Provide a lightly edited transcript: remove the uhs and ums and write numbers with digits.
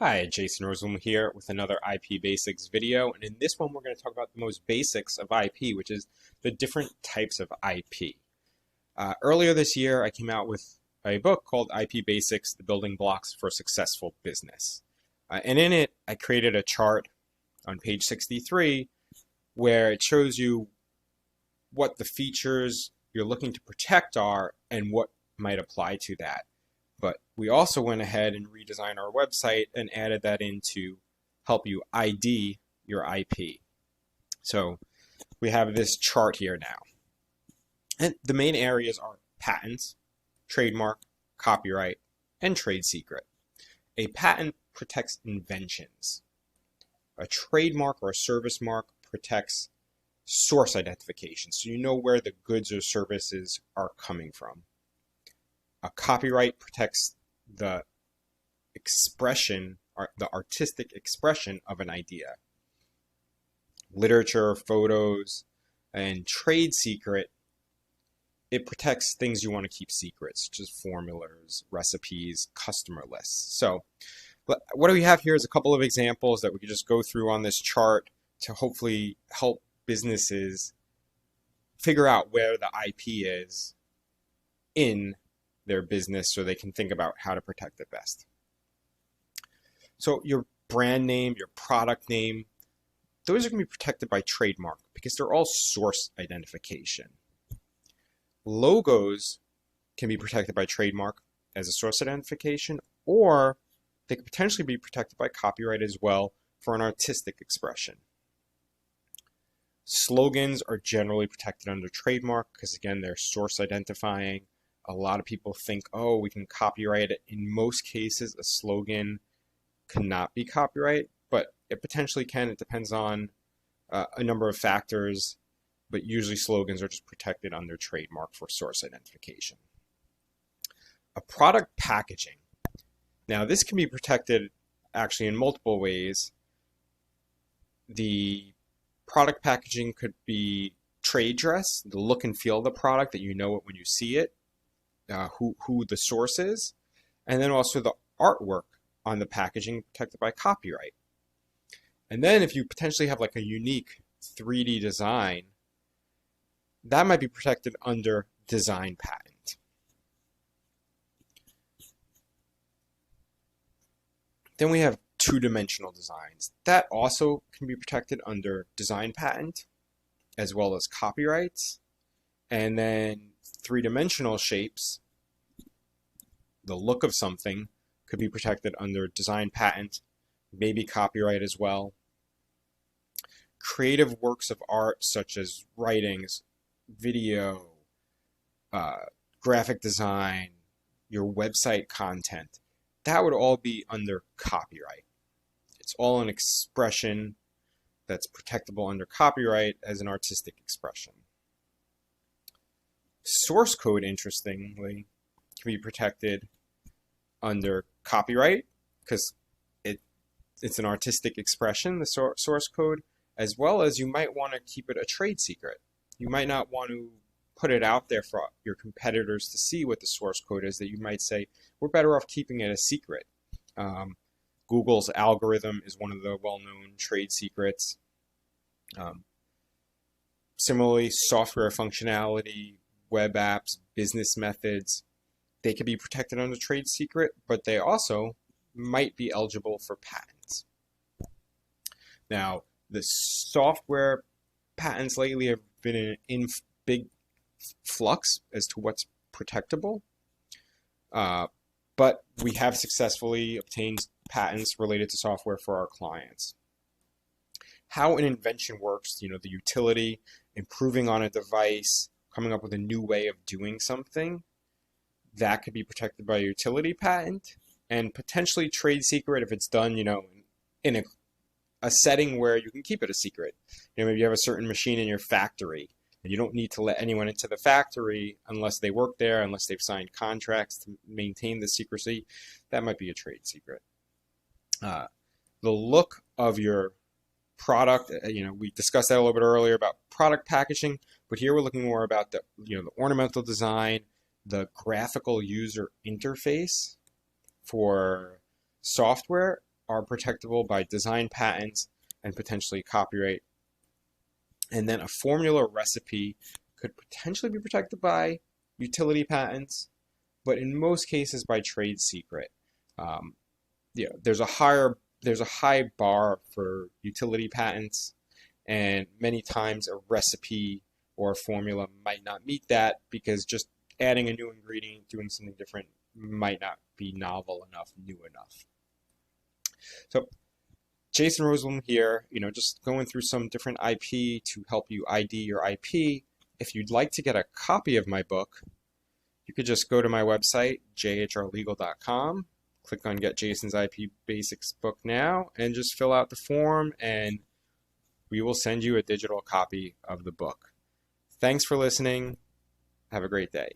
Hi, Jason Rosenblum here with another IP Basics video, and in this one we're going to talk about the most basics of IP, which is the different types of IP. Earlier this year I came out with a book called IP Basics, The Building Blocks for a Successful Business. And in it I created a chart on page 63 where it shows you what the features you're looking to protect are and what might apply to that. But we also went ahead and redesigned our website and added that in to help you ID your IP. So we have this chart here now. And the main areas are patents, trademark, copyright, and trade secret. A patent protects inventions. A trademark or a service mark protects source identification, so you know where the goods or services are coming from. A copyright protects the expression, or the artistic expression of an idea. Literature, photos, and trade secret, it protects things you want to keep secret, such as formulas, recipes, customer lists. So what do we have here is a couple of examples that we could just go through on this chart to hopefully help businesses figure out where the IP is in their business so they can think about how to protect it best. So your brand name, your product name, those are going to be protected by trademark because they're all source identification. Logos can be protected by trademark as a source identification, or they could potentially be protected by copyright as well for an artistic expression. Slogans are generally protected under trademark because, again, they're source identifying. A lot of people think, oh, we can copyright it. In most cases, a slogan cannot be copyrighted, but it potentially can. It depends on a number of factors, but usually slogans are just protected under trademark for source identification. A product packaging. Now, this can be protected actually in multiple ways. The product packaging could be trade dress, the look and feel of the product, that you know it when you see it. Who the source is, and then also the artwork on the packaging protected by copyright. And then if you potentially have like a unique 3D design, that might be protected under design patent. Then we have two-dimensional designs. That also can be protected under design patent as well as copyrights. And then three-dimensional shapes, the look of something, could be protected under design patent, maybe copyright as well. Creative works of art such as writings, video, graphic design, your website content, that would all be under copyright. It's all an expression that's protectable under copyright as an artistic expression. Source code, interestingly, can be protected under copyright because it's an artistic expression, the source code, as well as you might want to keep it a trade secret. You might not want to put it out there for your competitors to see what the source code is, that you might say, we're better off keeping it a secret. Google's algorithm is one of the well-known trade secrets. Similarly, software functionality, web apps, business methods, they could be protected under trade secret, but they also might be eligible for patents. Now, the software patents lately have been in big flux as to what's protectable, but we have successfully obtained patents related to software for our clients. How an invention works, the utility, improving on a device, coming up with a new way of doing something, that could be protected by a utility patent, and potentially trade secret if it's done, in a setting where you can keep it a secret. Maybe you have a certain machine in your factory, and you don't need to let anyone into the factory unless they work there, unless they've signed contracts to maintain the secrecy. That might be a trade secret. The look of your product, we discussed that a little bit earlier about product packaging, but here we're looking more about the ornamental design, the graphical user interface for software, are protectable by design patents and potentially copyright. And then a formula recipe could potentially be protected by utility patents, but in most cases by trade secret. There's a high bar for utility patents, and many times a recipe or a formula might not meet that because just adding a new ingredient, doing something different might not be novel enough, new enough. So Jason Rosenblum here, just going through some different IP to help you ID your IP. If you'd like to get a copy of my book, you could just go to my website, jhrlegal.com, click on Get Jason's IP Basics book now, and just fill out the form, and we will send you a digital copy of the book. Thanks for listening. Have a great day.